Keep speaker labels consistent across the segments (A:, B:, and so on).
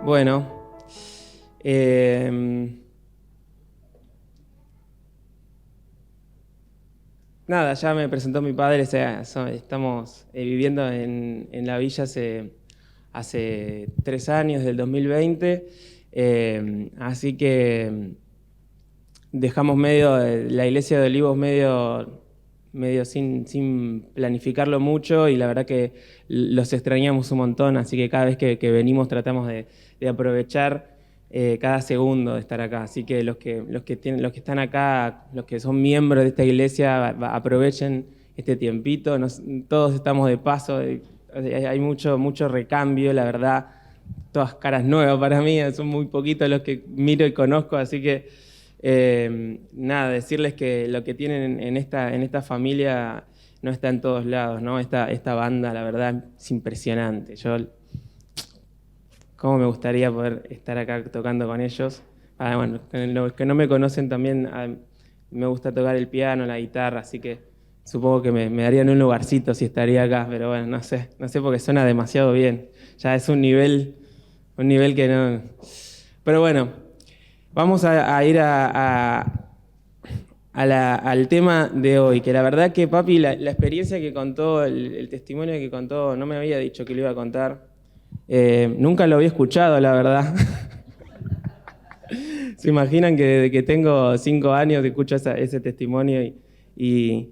A: Bueno, nada, ya me presentó mi padre, o sea, estamos viviendo en la villa hace 3 años, del 2020, así que dejamos la iglesia de Olivos medio sin planificarlo mucho, y la verdad que los extrañamos un montón, así que cada vez que venimos tratamos de aprovechar cada segundo de estar acá. Así que los que están acá, los que son miembros de esta iglesia, aprovechen este tiempito. Todos estamos de paso, hay mucho recambio, la verdad, todas caras nuevas para mí, son muy poquitos los que miro y conozco, así que nada, decirles que lo que tienen en esta familia no está en todos lados, ¿no? Esta banda, la verdad, es impresionante. Cómo me gustaría poder estar acá tocando con ellos. Bueno, los que no me conocen también, me gusta tocar el piano, la guitarra, así que supongo que me darían un lugarcito si estaría acá, pero bueno, no sé porque suena demasiado bien. Ya es un nivel que no... Pero bueno, vamos a ir al tema de hoy, que la verdad que papi, la experiencia que contó, el testimonio que contó, no me había dicho que lo iba a contar. Nunca lo había escuchado, la verdad. ¿Se imaginan que desde que tengo 5 años escucho ese testimonio y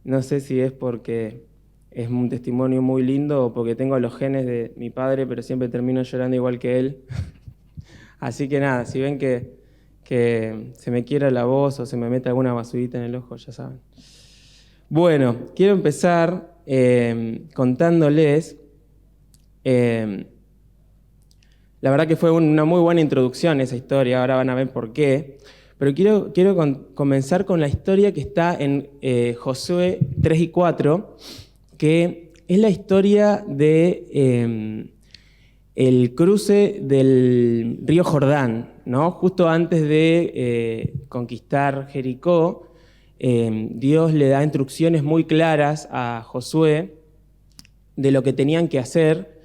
A: no sé si es porque es un testimonio muy lindo o porque tengo los genes de mi padre, pero siempre termino llorando igual que él? Así que nada, si ven que se me quiebra la voz o se me mete alguna basurita en el ojo, ya saben. Bueno, quiero empezar contándoles... la verdad que fue una muy buena introducción esa historia, ahora van a ver por qué. Pero quiero comenzar con la historia que está en Josué 3 y 4, que es la historia de el cruce del río Jordán, ¿no? Justo antes de conquistar Jericó, Dios le da instrucciones muy claras a Josué de lo que tenían que hacer.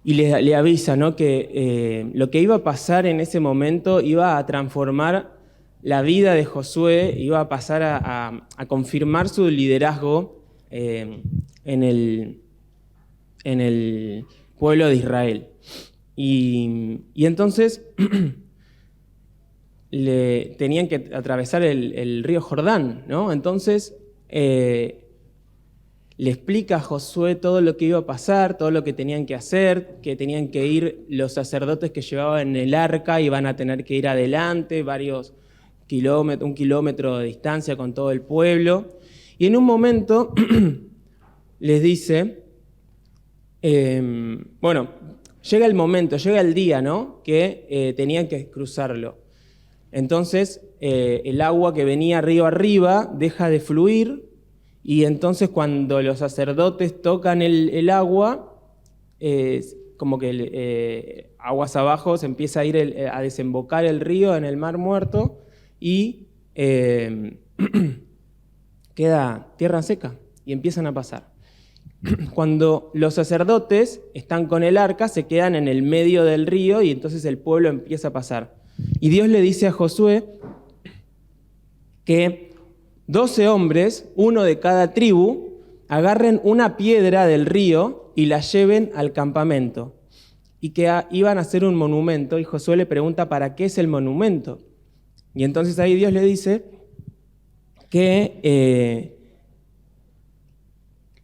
A: Y le avisa, ¿no?, que lo que iba a pasar en ese momento iba a transformar la vida de Josué, iba a pasar a confirmar su liderazgo en el pueblo de Israel. Y entonces tenían que atravesar el río Jordán, ¿no? Entonces le explica a Josué todo lo que iba a pasar, todo lo que tenían que hacer, que tenían que ir los sacerdotes que llevaban el arca, iban a tener que ir adelante varios kilómetros, 1 kilómetro de distancia con todo el pueblo. Y en un momento les dice, bueno, llega el momento, llega el día, ¿no?, que tenían que cruzarlo. Entonces el agua que venía río arriba deja de fluir. Y entonces cuando los sacerdotes tocan el agua, como que aguas abajo se empieza a ir a desembocar el río en el Mar Muerto y queda tierra seca y empiezan a pasar. Cuando los sacerdotes están con el arca, se quedan en el medio del río y entonces el pueblo empieza a pasar. Y Dios le dice a Josué que 12 hombres, uno de cada tribu, agarren una piedra del río y la lleven al campamento. Y que iban a hacer un monumento, y Josué le pregunta ¿para qué es el monumento? Y entonces ahí Dios le dice que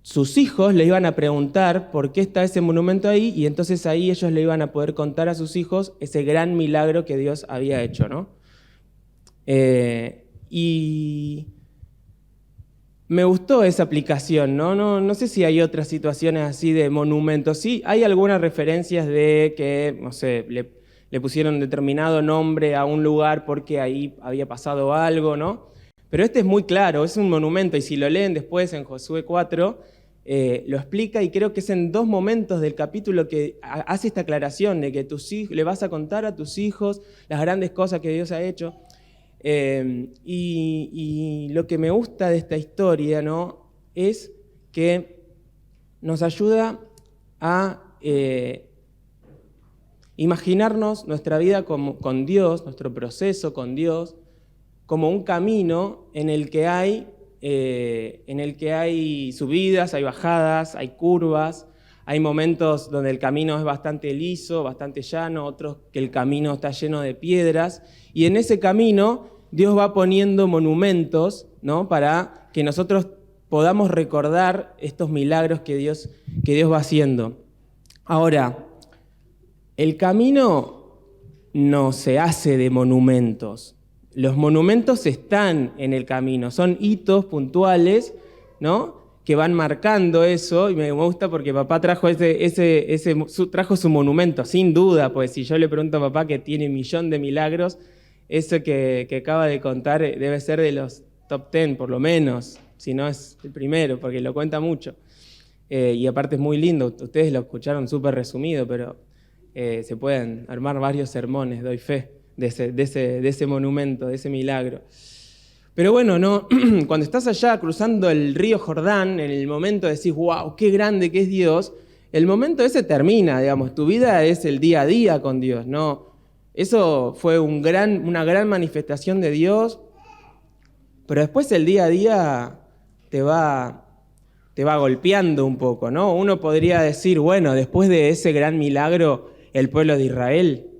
A: sus hijos le iban a preguntar por qué está ese monumento ahí, y entonces ahí ellos le iban a poder contar a sus hijos ese gran milagro que Dios había hecho, ¿no? Y me gustó esa aplicación, ¿no? No sé si hay otras situaciones así de monumentos. Sí, hay algunas referencias de que, no sé, le pusieron determinado nombre a un lugar porque ahí había pasado algo, ¿no? Pero este es muy claro, es un monumento, y si lo leen después en Josué 4, lo explica, y creo que es en 2 momentos del capítulo que hace esta aclaración de que le vas a contar a tus hijos las grandes cosas que Dios ha hecho. Y lo que me gusta de esta historia, ¿no?, es que nos ayuda a imaginarnos nuestra vida con Dios, nuestro proceso con Dios, como un camino en el que hay subidas, hay bajadas, hay curvas, hay momentos donde el camino es bastante liso, bastante llano, otros que el camino está lleno de piedras, y en ese camino Dios va poniendo monumentos, ¿no?, para que nosotros podamos recordar estos milagros que Dios va haciendo. Ahora, el camino no se hace de monumentos. Los monumentos están en el camino, son hitos puntuales, ¿no?, que van marcando eso, y me gusta porque papá trajo trajo su monumento, sin duda, pues si yo le pregunto a papá que tiene 1.000.000 de milagros, eso que acaba de contar debe ser de los top 10 por lo menos, si no es el primero, porque lo cuenta mucho. Y aparte es muy lindo, ustedes lo escucharon súper resumido, pero se pueden armar varios sermones, doy fe, de ese monumento, de ese milagro. Pero bueno, ¿no? Cuando estás allá cruzando el río Jordán, en el momento decís, wow, qué grande que es Dios, el momento ese termina, digamos, tu vida es el día a día con Dios, ¿no? Eso fue una gran manifestación de Dios, pero después el día a día te va golpeando un poco, ¿no? Uno podría decir, bueno, después de ese gran milagro, el pueblo de Israel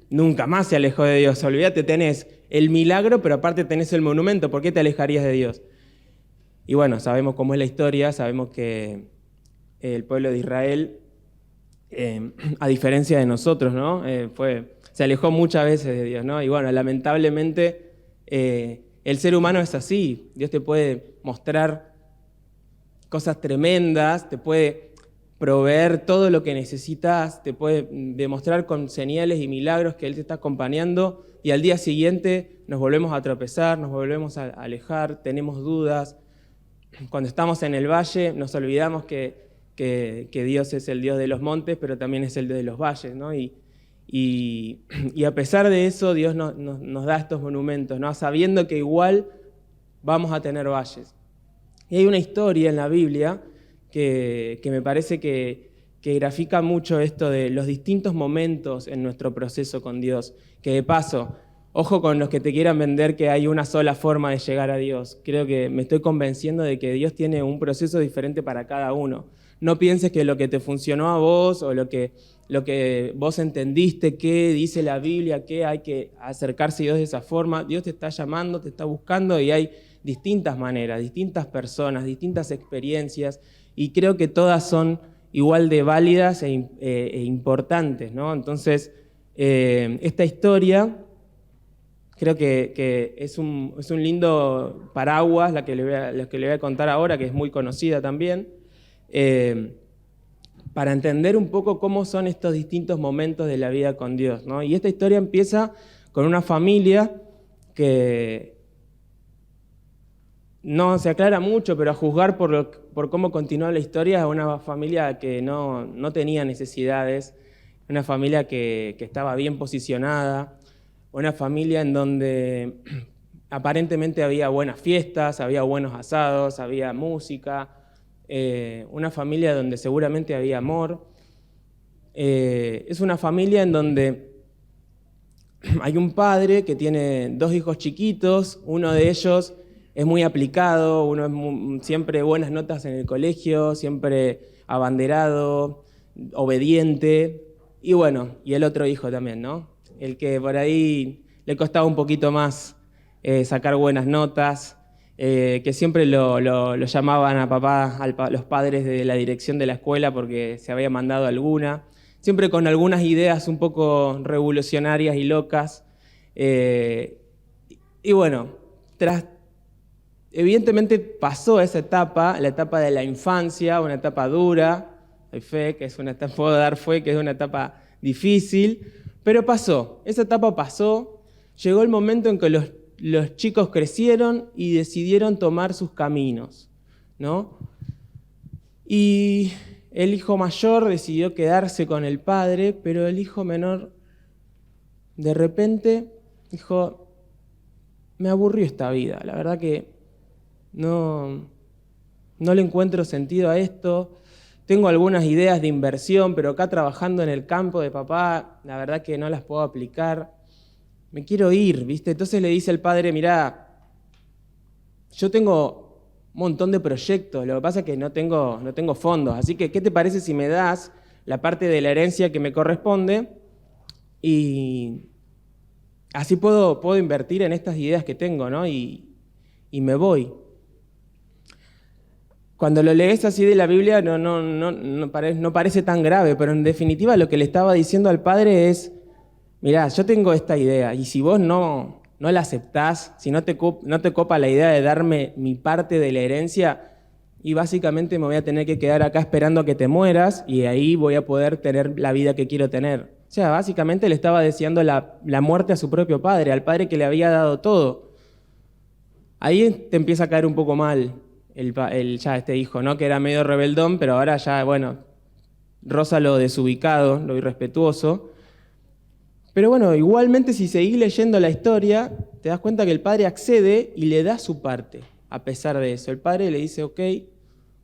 A: nunca más se alejó de Dios. Olvídate, tenés el milagro, pero aparte tenés el monumento. ¿Por qué te alejarías de Dios? Y bueno, sabemos cómo es la historia, sabemos que el pueblo de Israel, a diferencia de nosotros, ¿no?, se alejó muchas veces de Dios, ¿no? Y bueno, lamentablemente el ser humano es así. Dios te puede mostrar cosas tremendas, te puede proveer todo lo que necesitas, te puede demostrar con señales y milagros que Él te está acompañando, y al día siguiente nos volvemos a tropezar, nos volvemos a alejar, tenemos dudas. Cuando estamos en el valle nos olvidamos que Dios es el Dios de los montes, pero también es el Dios de los valles, ¿no? Y a pesar de eso, Dios nos da estos monumentos, ¿no?, sabiendo que igual vamos a tener valles. Y hay una historia en la Biblia que me parece que grafica mucho esto de los distintos momentos en nuestro proceso con Dios. Que de paso, ojo con los que te quieran vender que hay una sola forma de llegar a Dios. Creo que me estoy convenciendo de que Dios tiene un proceso diferente para cada uno. No pienses que lo que te funcionó a vos o lo que vos entendiste que dice la Biblia, que hay que acercarse a Dios de esa forma. Dios te está llamando, te está buscando, y hay distintas maneras, distintas personas, distintas experiencias, y creo que todas son igual de válidas e importantes, ¿no? Entonces, esta historia creo que es un lindo paraguas, la que le voy a contar ahora, que es muy conocida también, para entender un poco cómo son estos distintos momentos de la vida con Dios, ¿no? Y esta historia empieza con una familia que no se aclara mucho, pero a juzgar por cómo continúa la historia, es una familia que no tenía necesidades, una familia que estaba bien posicionada, una familia en donde aparentemente había buenas fiestas, había buenos asados, había música, una familia donde seguramente había amor. Es una familia en donde hay un padre que tiene 2 hijos chiquitos, uno de ellos es muy aplicado, uno es siempre buenas notas en el colegio, siempre abanderado, obediente, y bueno, y el otro hijo también, ¿no? El que por ahí le costaba un poquito más sacar buenas notas, que siempre lo llamaban a papá, los padres de la dirección de la escuela porque se había mandado alguna, siempre con algunas ideas un poco revolucionarias y locas. Y bueno, evidentemente pasó esa etapa, la etapa de la infancia, una etapa dura, hay fe, que es una etapa, puedo dar fe que es una etapa difícil, pero pasó, esa etapa pasó, llegó el momento en que los chicos crecieron y decidieron tomar sus caminos, ¿no? Y el hijo mayor decidió quedarse con el padre, pero el hijo menor de repente dijo, me aburrió esta vida, la verdad que no le encuentro sentido a esto, tengo algunas ideas de inversión, pero acá trabajando en el campo de papá, la verdad que no las puedo aplicar. Me quiero ir, ¿viste? Entonces le dice el padre, mirá, yo tengo un montón de proyectos, lo que pasa es que no tengo fondos, así que, ¿qué te parece si me das la parte de la herencia que me corresponde y así puedo invertir en estas ideas que tengo, ¿no? Y me voy. Cuando lo lees así de la Biblia no parece tan grave, pero en definitiva lo que le estaba diciendo al padre es, mirá, yo tengo esta idea y si vos no la aceptás, si no te copa la idea de darme mi parte de la herencia, y básicamente me voy a tener que quedar acá esperando a que te mueras y ahí voy a poder tener la vida que quiero tener. O sea, básicamente le estaba deseando la muerte a su propio padre, al padre que le había dado todo. Ahí te empieza a caer un poco mal ya este hijo, ¿no? Que era medio rebeldón, pero ahora ya, bueno, roza lo desubicado, lo irrespetuoso. Pero bueno, igualmente si seguís leyendo la historia, te das cuenta que el padre accede y le da su parte, a pesar de eso. El padre le dice, ok,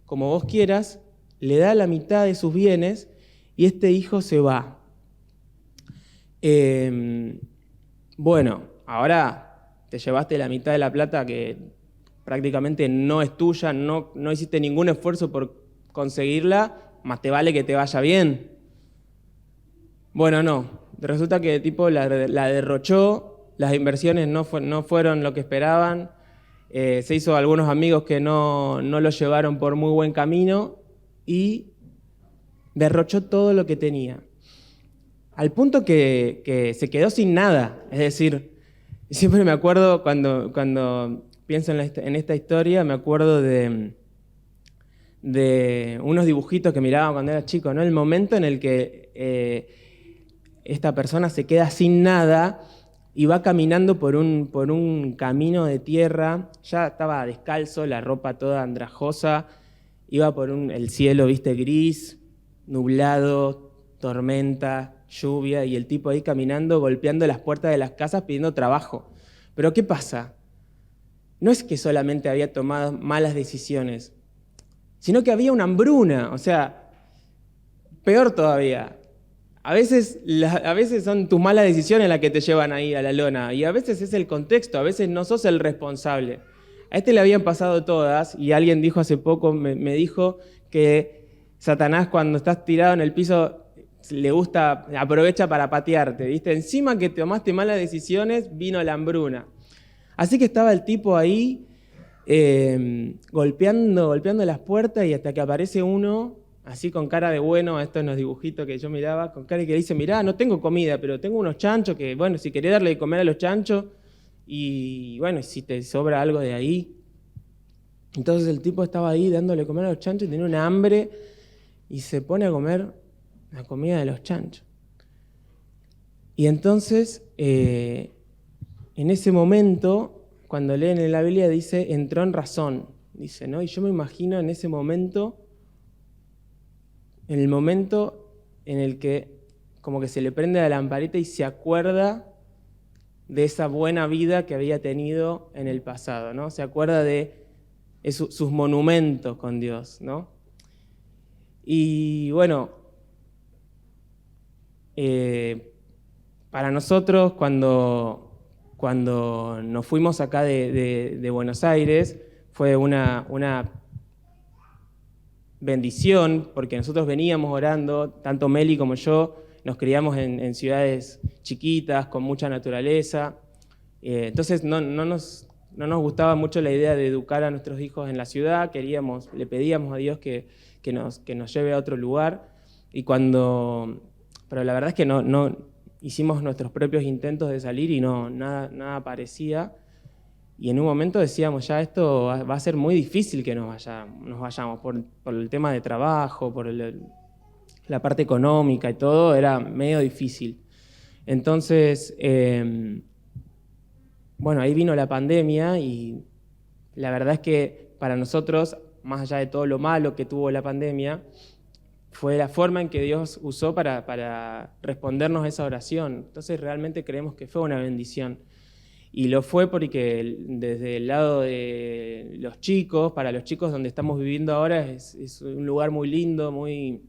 A: como vos quieras, le da la mitad de sus bienes y este hijo se va. Bueno, ahora te llevaste la mitad de la plata que prácticamente no es tuya, no hiciste ningún esfuerzo por conseguirla, más te vale que te vaya bien. Bueno, no. Resulta que el tipo la derrochó, las inversiones no fueron lo que esperaban, se hizo algunos amigos que no lo llevaron por muy buen camino y derrochó todo lo que tenía. Al punto que se quedó sin nada. Es decir, siempre me acuerdo cuando pienso en esta historia, me acuerdo de unos dibujitos que miraba cuando era chico, ¿no? El momento en el que esta persona se queda sin nada y va caminando por un camino de tierra, ya estaba descalzo, la ropa toda andrajosa, iba por el cielo, viste, gris, nublado, tormenta, lluvia, y el tipo ahí caminando, golpeando las puertas de las casas pidiendo trabajo. Pero ¿qué pasa? No es que solamente había tomado malas decisiones, sino que había una hambruna, o sea, peor todavía. A veces son tus malas decisiones las que te llevan ahí a la lona, y a veces es el contexto, a veces no sos el responsable. A este le habían pasado todas, y alguien dijo hace poco, me dijo que Satanás cuando estás tirado en el piso le gusta, aprovecha para patearte, ¿viste? Encima que tomaste malas decisiones, vino la hambruna. Así que estaba el tipo ahí golpeando las puertas y hasta que aparece uno, así con cara de bueno, estos son los dibujitos que yo miraba, con cara que dice, mirá, no tengo comida, pero tengo unos chanchos que, bueno, si querés darle de comer a los chanchos y, bueno, si te sobra algo de ahí. Entonces el tipo estaba ahí dándole de comer a los chanchos y tenía una hambre y se pone a comer la comida de los chanchos. Y entonces, en ese momento, cuando leen en la Biblia dice, entró en razón, dice, ¿no? Y yo me imagino en ese momento, en el momento en el que como que se le prende la lamparita y se acuerda de esa buena vida que había tenido en el pasado, ¿no? Se acuerda de sus monumentos con Dios, ¿no? Y bueno, para nosotros cuando nos fuimos acá de Buenos Aires, fue una bendición, porque nosotros veníamos orando, tanto Meli como yo, nos criamos en ciudades chiquitas, con mucha naturaleza, entonces no nos gustaba mucho la idea de educar a nuestros hijos en la ciudad, le pedíamos a Dios que nos lleve a otro lugar, pero la verdad es que no hicimos nuestros propios intentos de salir y nada aparecía. Y en un momento decíamos, ya esto va a ser muy difícil que nos vayamos por el tema de trabajo, por la parte económica y todo, era medio difícil. Entonces, bueno, ahí vino la pandemia y la verdad es que para nosotros, más allá de todo lo malo que tuvo la pandemia, fue la forma en que Dios usó para respondernos a esa oración. Entonces realmente creemos que fue una bendición. Y lo fue porque desde el lado de los chicos, para los chicos donde estamos viviendo ahora es un lugar muy lindo, muy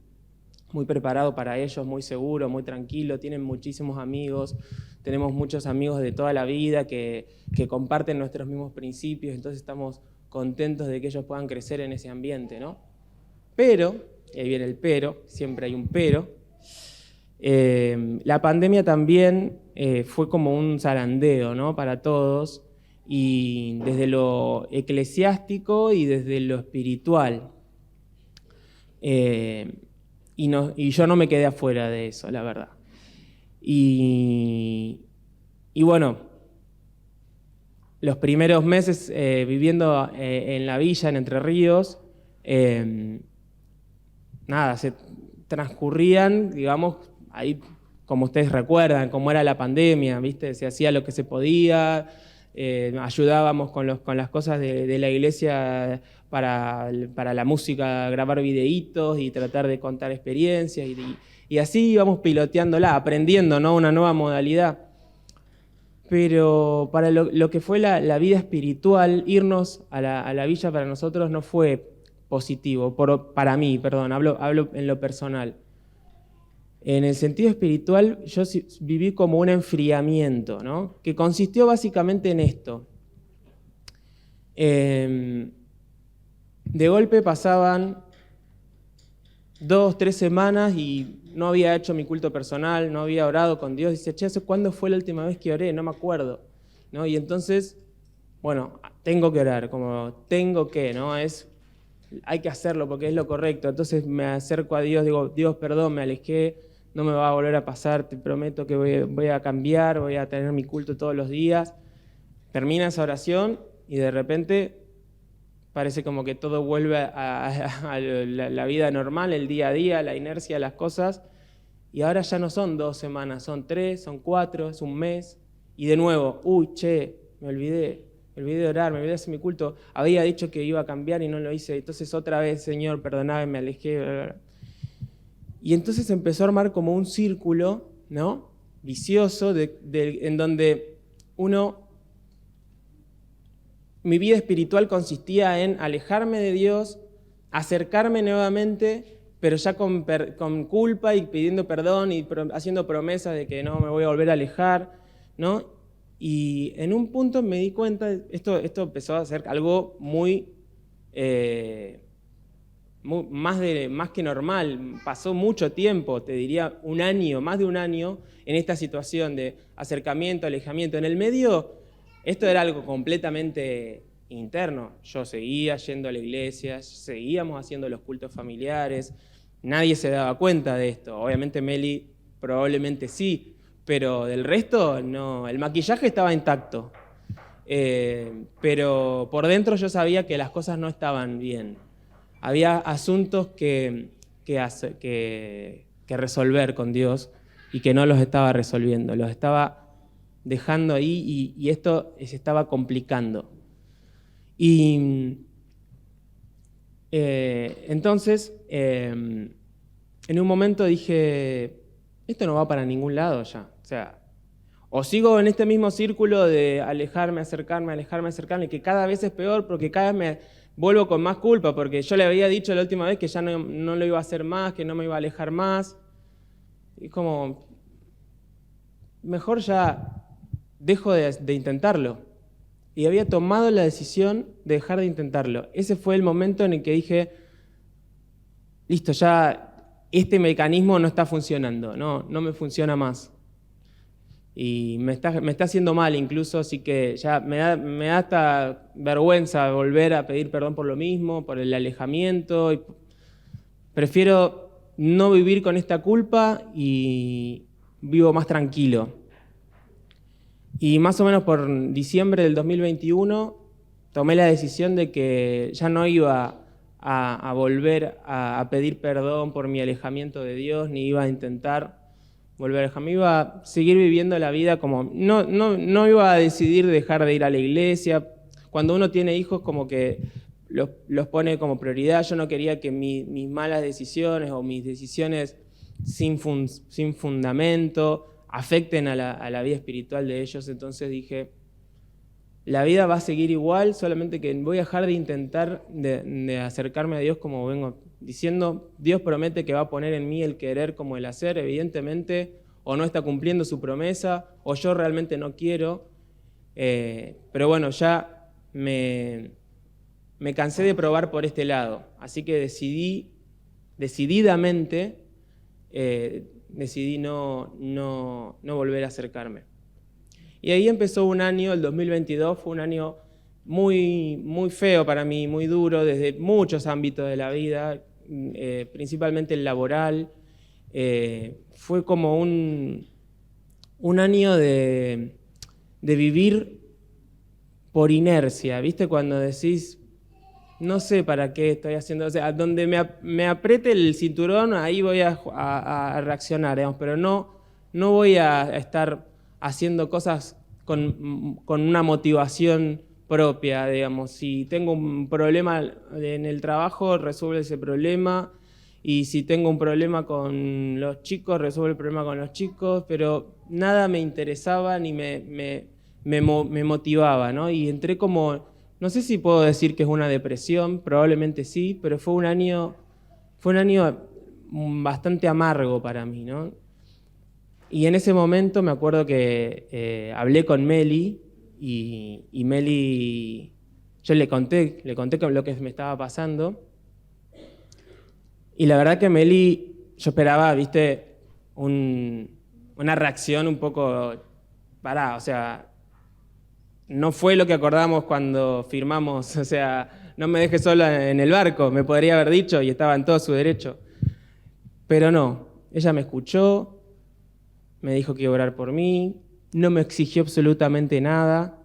A: preparado para ellos, muy seguro, muy tranquilo, tienen muchísimos amigos, tenemos muchos amigos de toda la vida que comparten nuestros mismos principios, entonces estamos contentos de que ellos puedan crecer en ese ambiente, ¿no? Pero, y ahí viene el pero, siempre hay un pero, la pandemia también fue como un zarandeo, ¿no? Para todos, y desde lo eclesiástico y desde lo espiritual. Y yo no me quedé afuera de eso, la verdad. Y bueno, los primeros meses viviendo en la villa, en Entre Ríos, nada, se transcurrían, digamos, ahí, como ustedes recuerdan, cómo era la pandemia, ¿viste? Se hacía lo que se podía, ayudábamos con las cosas de la iglesia para la música, grabar videitos y tratar de contar experiencias, y así íbamos piloteándola, aprendiendo, ¿no? Una nueva modalidad. Pero para lo que fue la vida espiritual, irnos a la villa para nosotros no fue positivo, para mí, perdón, hablo en lo personal. En el sentido espiritual, yo viví como un enfriamiento, ¿no? Que consistió básicamente en esto. De golpe pasaban 2, 3 semanas y no había hecho mi culto personal, no había orado con Dios. Dice, che, ¿cuándo fue la última vez que oré? No me acuerdo, ¿no? Y entonces, bueno, tengo que orar, como tengo que, ¿no? Hay que hacerlo porque es lo correcto. Entonces me acerco a Dios, digo, Dios, perdón, me alejé, no me va a volver a pasar, te prometo que voy a cambiar, voy a tener mi culto todos los días. Termina esa oración y de repente parece como que todo vuelve a la vida normal, el día a día, la inercia de las cosas. Y ahora ya no son 2 semanas, son 3, son 4, es un mes. Y de nuevo, me olvidé de orar, me olvidé de hacer mi culto. Había dicho que iba a cambiar y no lo hice. Entonces otra vez, Señor, perdoname, me alejé. Y entonces empezó a armar como un círculo, ¿no? Vicioso, en donde mi vida espiritual consistía en alejarme de Dios, acercarme nuevamente, pero ya con culpa y pidiendo perdón y haciendo promesas de que no me voy a volver a alejar, ¿no? Y en un punto me di cuenta, esto empezó a ser algo más que normal. Pasó mucho tiempo, te diría un año, más de un año, en esta situación de acercamiento, alejamiento. En el medio, esto era algo completamente interno. Yo seguía yendo a la iglesia, seguíamos haciendo los cultos familiares, nadie se daba cuenta de esto. Obviamente Meli probablemente sí, pero del resto no. El maquillaje estaba intacto, pero por dentro yo sabía que las cosas no estaban bien. Había asuntos que resolver con Dios y que no los estaba resolviendo, los estaba dejando ahí y esto se estaba complicando. Y entonces, en un momento dije, esto no va para ningún lado ya. O sea, o sigo en este mismo círculo de alejarme, acercarme, y que cada vez es peor porque cada vez me vuelvo con más culpa, porque yo le había dicho la última vez que ya no lo iba a hacer más, que no me iba a alejar más. Y como, mejor ya dejo de intentarlo. Y había tomado la decisión de dejar de intentarlo. Ese fue el momento en el que dije, listo, ya este mecanismo no está funcionando, no me funciona más. Y me está haciendo mal incluso, así que ya me da hasta vergüenza volver a pedir perdón por lo mismo, por el alejamiento. Y prefiero no vivir con esta culpa y vivo más tranquilo. Y más o menos por diciembre del 2021 tomé la decisión de que ya no iba a volver a pedir perdón por mi alejamiento de Dios, ni iba a intentar volver a alejarme. Iba a seguir viviendo la vida como... No iba a decidir dejar de ir a la iglesia. Cuando uno tiene hijos como que los pone como prioridad. Yo no quería que mis malas decisiones o mis decisiones sin fundamento afecten a la vida espiritual de ellos. Entonces dije, la vida va a seguir igual, solamente que voy a dejar de intentar de acercarme a Dios como vengo diciendo. Dios promete que va a poner en mí el querer como el hacer, evidentemente, o no está cumpliendo su promesa, o yo realmente no quiero. Pero bueno, ya me cansé de probar por este lado, así que decididamente decidí no volver a acercarme. Y ahí empezó un año, el 2022, fue un año muy, muy feo para mí, muy duro desde muchos ámbitos de la vida, principalmente el laboral. Fue como un año de vivir por inercia, ¿viste? Cuando decís, no sé para qué estoy haciendo, o sea, donde me apriete el cinturón, ahí voy a reaccionar, digamos, pero no voy a estar haciendo cosas con una motivación propia, digamos. Si tengo un problema en el trabajo, resuelvo ese problema, y si tengo un problema con los chicos, resuelvo el problema con los chicos, pero nada me interesaba ni me motivaba, ¿no? Y entré como, no sé si puedo decir que es una depresión, probablemente sí, pero fue un año bastante amargo para mí, ¿no? Y en ese momento me acuerdo que hablé con Meli y Meli, yo le conté lo que me estaba pasando. Y la verdad que Meli, yo esperaba, viste, una reacción un poco parada, o sea, no fue lo que acordamos cuando firmamos, o sea, no me dejes sola en el barco, me podría haber dicho y estaba en todo su derecho. Pero no, ella me escuchó, me dijo que iba a orar por mí, no me exigió absolutamente nada,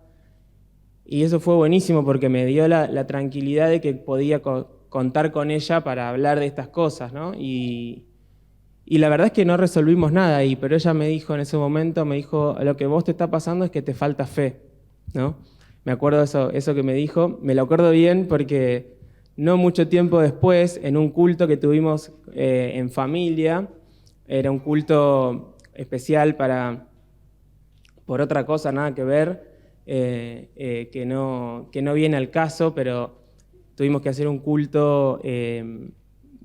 A: y eso fue buenísimo porque me dio la tranquilidad de que podía contar con ella para hablar de estas cosas, ¿no? Y la verdad es que no resolvimos nada ahí, pero ella me dijo en ese momento, me dijo, lo que vos te está pasando es que te falta fe, ¿no? Me acuerdo eso que me dijo, me lo acuerdo bien porque no mucho tiempo después, en un culto que tuvimos en familia, era un culto especial por otra cosa, nada que ver, que no viene al caso, pero tuvimos que hacer un culto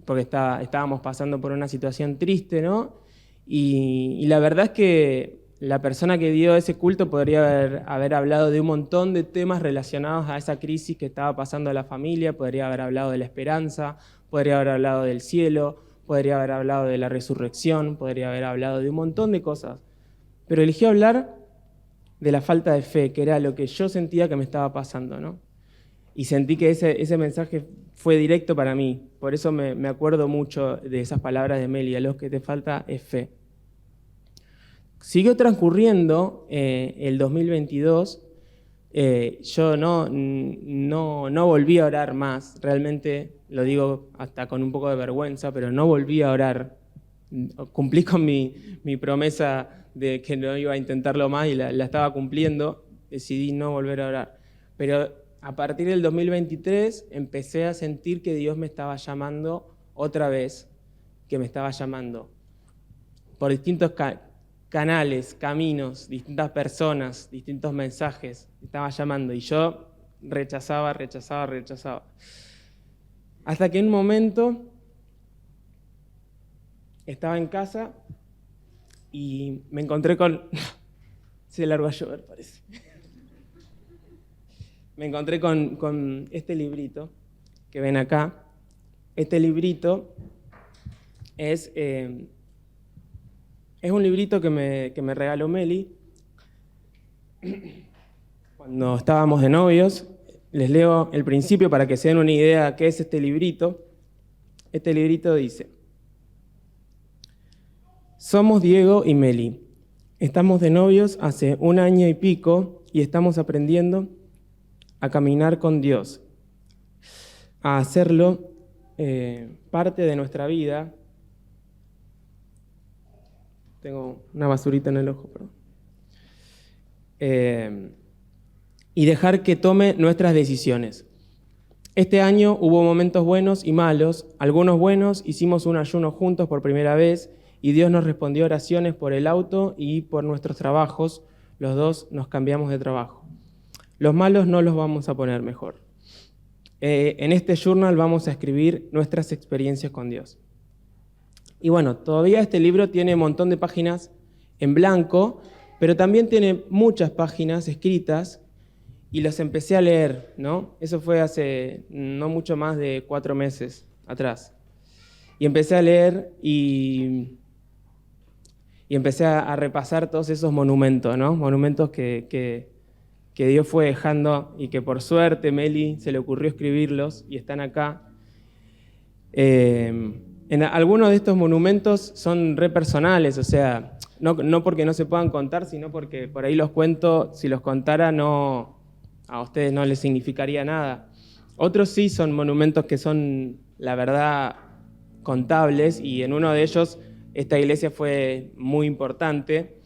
A: porque estábamos pasando por una situación triste, ¿no? Y la verdad es que la persona que dio ese culto podría haber hablado de un montón de temas relacionados a esa crisis que estaba pasando a la familia, podría haber hablado de la esperanza, podría haber hablado del cielo, podría haber hablado de la resurrección, podría haber hablado de un montón de cosas. Pero eligió hablar de la falta de fe, que era lo que yo sentía que me estaba pasando, ¿no? Y sentí que ese mensaje fue directo para mí. Por eso me acuerdo mucho de esas palabras de Meli, lo que te falta es fe. Siguió transcurriendo el 2022. Yo no volví a orar más. Realmente, lo digo hasta con un poco de vergüenza, pero no volví a orar. Cumplí con mi promesa de que no iba a intentarlo más y la estaba cumpliendo. Decidí no volver a orar. Pero a partir del 2023 empecé a sentir que Dios me estaba llamando otra vez, que me estaba llamando por distintos canales, caminos, distintas personas, distintos mensajes, me estaba llamando y yo rechazaba. Hasta que en un momento estaba en casa y me encontré con... Se largó a llover, parece. Me encontré con este librito que ven acá. Este librito es un librito que me regaló Meli cuando estábamos de novios. Les leo el principio para que se den una idea de qué es este librito. Este librito dice: somos Diego y Meli. Estamos de novios hace 1 año y pico y estamos aprendiendo a caminar con Dios, a hacerlo parte de nuestra vida. Tengo una basurita en el ojo, perdón. Y dejar que tome nuestras decisiones. Este año hubo momentos buenos y malos. Algunos buenos, hicimos un ayuno juntos por primera vez y Dios nos respondió oraciones por el auto y por nuestros trabajos. Los dos nos cambiamos de trabajo. los malos no los vamos a poner mejor. En este journal vamos a escribir nuestras experiencias con Dios. Y bueno, todavía este libro tiene un montón de páginas en blanco, pero también tiene muchas páginas escritas y las empecé a leer, ¿no? Eso fue hace no mucho más de 4 meses atrás. Y empecé a leer y empecé a repasar todos esos monumentos, ¿no? Monumentos que Dios fue dejando y que por suerte Meli se le ocurrió escribirlos y están acá. En algunos de estos monumentos son re personales, o sea, no porque no se puedan contar, sino porque por ahí los cuento, si los contara a ustedes no les significaría nada. Otros sí son monumentos que son, la verdad, contables, y en uno de ellos esta iglesia fue muy importante.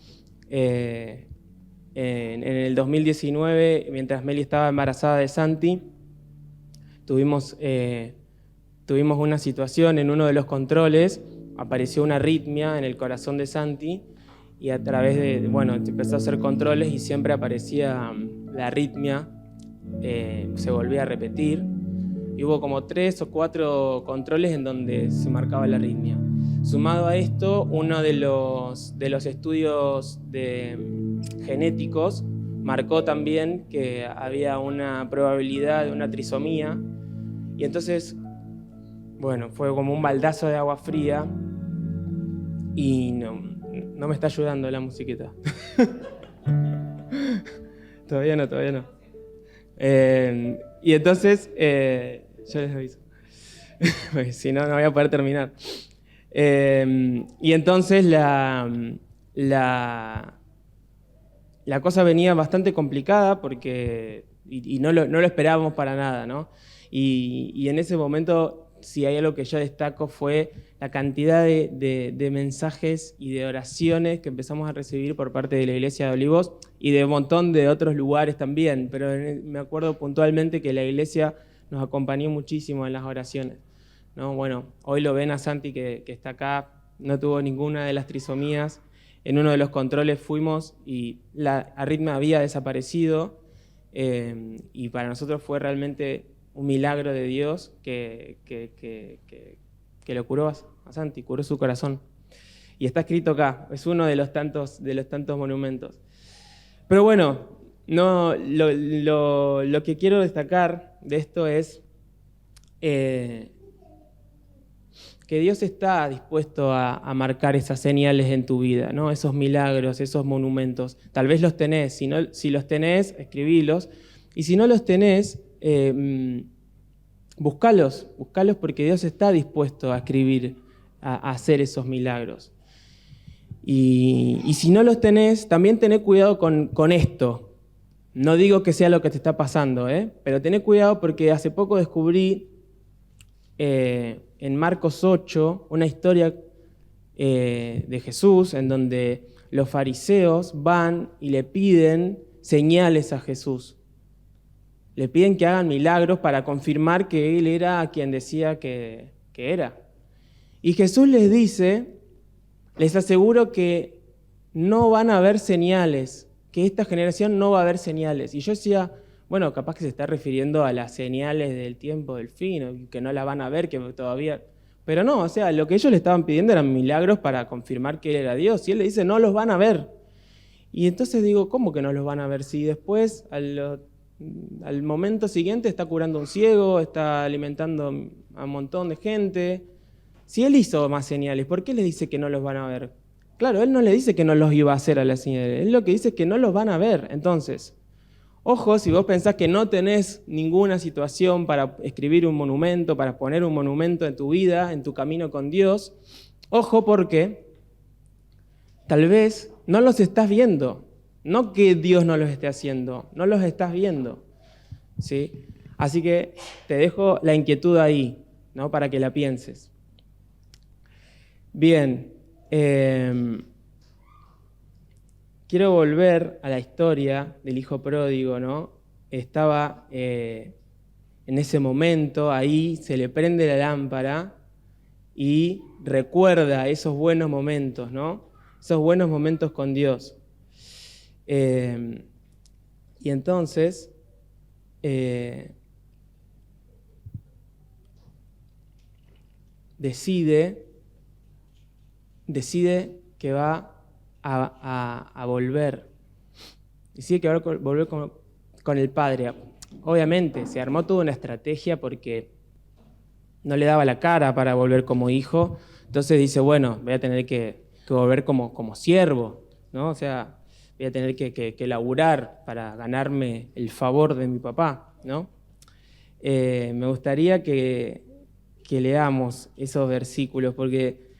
A: En el 2019, mientras Meli estaba embarazada de Santi, tuvimos una situación en uno de los controles, apareció una arritmia en el corazón de Santi, y a través empezó a hacer controles y siempre aparecía la arritmia, se volvía a repetir, y hubo como 3 o 4 controles en donde se marcaba la arritmia. Sumado a esto, uno de los estudios genéticos marcó también que había una probabilidad de una trisomía, y entonces, bueno, fue como un baldazo de agua fría, y no me está ayudando la musiquita. Todavía no. Y entonces, yo les aviso, si no, no voy a poder terminar. Y entonces la cosa venía bastante complicada porque no lo esperábamos para nada, ¿no? Y en ese momento, si hay algo que yo destaco, fue la cantidad de mensajes y de oraciones que empezamos a recibir por parte de la Iglesia de Olivos y de un montón de otros lugares también, pero me acuerdo puntualmente que la Iglesia nos acompañó muchísimo en las oraciones, ¿no? Bueno, hoy lo ven a Santi que está acá, no tuvo ninguna de las trisomías. En uno de los controles fuimos y la arritmia había desaparecido, y para nosotros fue realmente un milagro de Dios que lo curó a Santi, curó su corazón. Y está escrito acá, es uno de los tantos monumentos. Pero bueno, lo que quiero destacar de esto es que Dios está dispuesto a marcar esas señales en tu vida, ¿no? Esos milagros, esos monumentos. Tal vez los tenés, si los tenés, escribílos. Y si no los tenés, buscalos porque Dios está dispuesto a escribir, a hacer esos milagros. Y si no los tenés, también tené cuidado con esto. No digo que sea lo que te está pasando, pero tené cuidado porque hace poco descubrí en Marcos 8 una historia de Jesús en donde los fariseos van y le piden señales a Jesús. Le piden que hagan milagros para confirmar que Él era quien decía que era. Y Jesús les dice, les aseguro que no van a haber señales, que esta generación no va a haber señales. Y yo decía, bueno, capaz que se está refiriendo a las señales del tiempo del fin, que no la van a ver, que todavía... Pero no, o sea, lo que ellos le estaban pidiendo eran milagros para confirmar que Él era Dios. Y Él le dice, no los van a ver. Y entonces digo, ¿cómo que no los van a ver? Si después, al momento siguiente, está curando a un ciego, está alimentando a un montón de gente. Si Él hizo más señales, ¿por qué le dice que no los van a ver? Claro, Él no le dice que no los iba a hacer a las señales. Él lo que dice es que no los van a ver. Entonces, ojo, si vos pensás que no tenés ninguna situación para escribir un monumento, para poner un monumento en tu vida, en tu camino con Dios, ojo porque tal vez no los estás viendo. No que Dios no los esté haciendo, no los estás viendo, ¿sí? Así que te dejo la inquietud ahí, ¿no? Para que la pienses. Bien, quiero volver a la historia del hijo pródigo, ¿no? Estaba en ese momento, ahí se le prende la lámpara y recuerda esos buenos momentos, ¿no? Esos buenos momentos con Dios. Y entonces decide que va a volver. Decide que va a volver con el padre. Obviamente, se armó toda una estrategia porque no le daba la cara para volver como hijo. Entonces dice, bueno, voy a tener que volver como siervo, ¿no? O sea, voy a tener que laburar para ganarme el favor de mi papá, ¿no? Me gustaría que leamos esos versículos, porque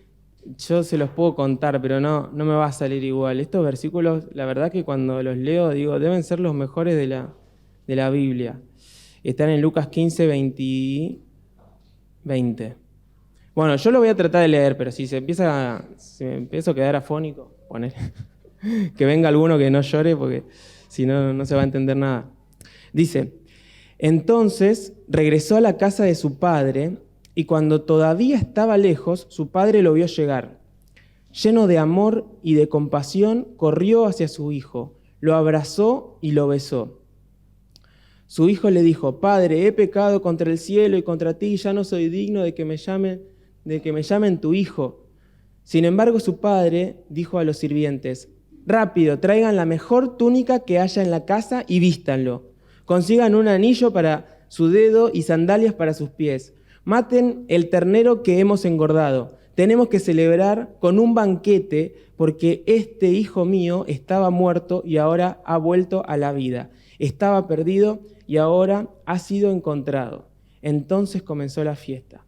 A: yo se los puedo contar, pero no me va a salir igual. Estos versículos, la verdad que cuando los leo, digo, deben ser los mejores de la Biblia. Están en Lucas 15, 20. Bueno, yo lo voy a tratar de leer, pero si me empiezo a quedar afónico, poner que venga alguno que no llore, porque si no, no se va a entender nada. Dice, entonces regresó a la casa de su padre, y cuando todavía estaba lejos, su padre lo vio llegar. Lleno de amor y de compasión, corrió hacia su hijo, lo abrazó y lo besó. Su hijo le dijo, Padre, he pecado contra el cielo y contra ti, y ya no soy digno de que me llamen tu hijo. Sin embargo, su padre dijo a los sirvientes, rápido, traigan la mejor túnica que haya en la casa y vístanlo. Consigan un anillo para su dedo y sandalias para sus pies. Maten el ternero que hemos engordado. Tenemos que celebrar con un banquete porque este hijo mío estaba muerto y ahora ha vuelto a la vida. Estaba perdido y ahora ha sido encontrado. Entonces comenzó la fiesta.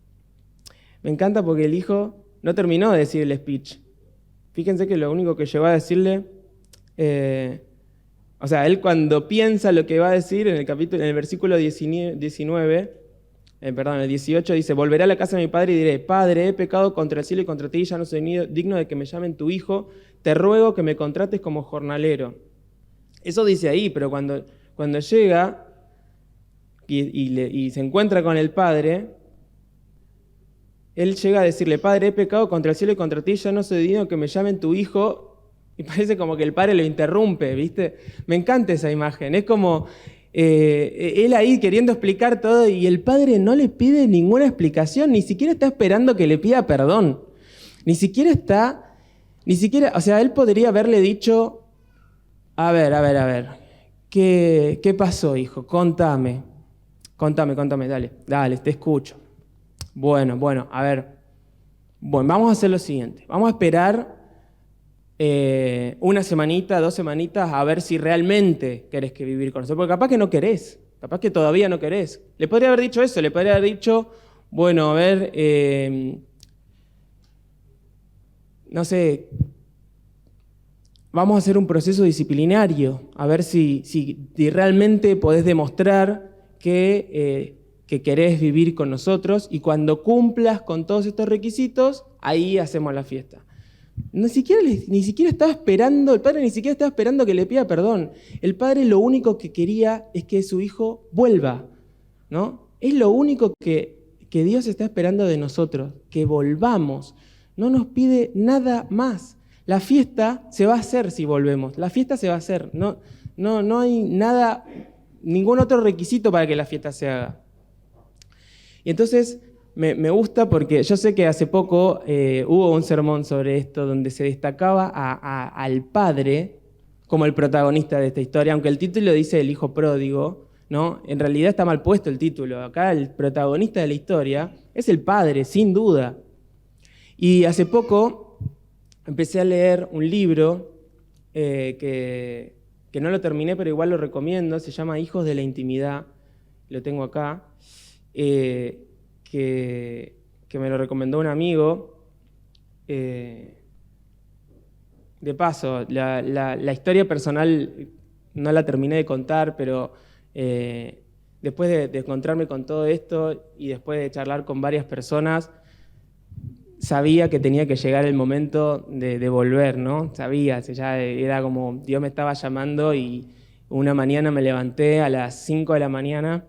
A: Me encanta porque el hijo no terminó de decir el speech. Fíjense que lo único que llegó a decirle, él cuando piensa lo que va a decir en el versículo 18 dice, volveré a la casa de mi padre y diré, Padre, he pecado contra el cielo y contra ti, ya no soy digno de que me llamen tu hijo, te ruego que me contrates como jornalero. Eso dice ahí, pero cuando llega y se encuentra con el padre, él llega a decirle, Padre, he pecado contra el cielo y contra ti, ya no soy digno de que me llamen tu hijo, y parece como que el padre lo interrumpe, ¿viste? Me encanta esa imagen, es como él ahí queriendo explicar todo y el padre no le pide ninguna explicación, ni siquiera está esperando que le pida perdón, ni siquiera, él podría haberle dicho, a ver, ¿qué pasó, hijo? Contame, dale, te escucho. Bueno, a ver, vamos a hacer lo siguiente, vamos a esperar una semanita, 2 semanitas, a ver si realmente querés que vivir con nosotros, porque capaz que no querés, capaz que todavía no querés. Le podría haber dicho eso, le podría haber dicho, bueno, a ver, no sé, vamos a hacer un proceso disciplinario, a ver si realmente podés demostrar que querés vivir con nosotros y cuando cumplas con todos estos requisitos, ahí hacemos la fiesta. Ni siquiera estaba esperando, el padre ni siquiera estaba esperando que le pida perdón. El padre lo único que quería es que su hijo vuelva, ¿no? Es lo único que Dios está esperando de nosotros, que volvamos. No nos pide nada más. La fiesta se va a hacer si volvemos. La fiesta se va a hacer. No hay nada, ningún otro requisito para que la fiesta se haga. Y entonces me gusta porque yo sé que hace poco hubo un sermón sobre esto donde se destacaba al padre como el protagonista de esta historia, aunque el título dice el hijo pródigo, ¿no? En realidad está mal puesto el título. Acá el protagonista de la historia es el padre, sin duda. Y hace poco empecé a leer un libro que no lo terminé, pero igual lo recomiendo, se llama Hijos de la Intimidad, lo tengo acá, que me lo recomendó un amigo. De paso, la historia personal no la terminé de contar, pero después de encontrarme con todo esto y después de charlar con varias personas, sabía que tenía que llegar el momento de volver, ¿no? Sabía, ya era como Dios me estaba llamando y una mañana me levanté a las 5 de la mañana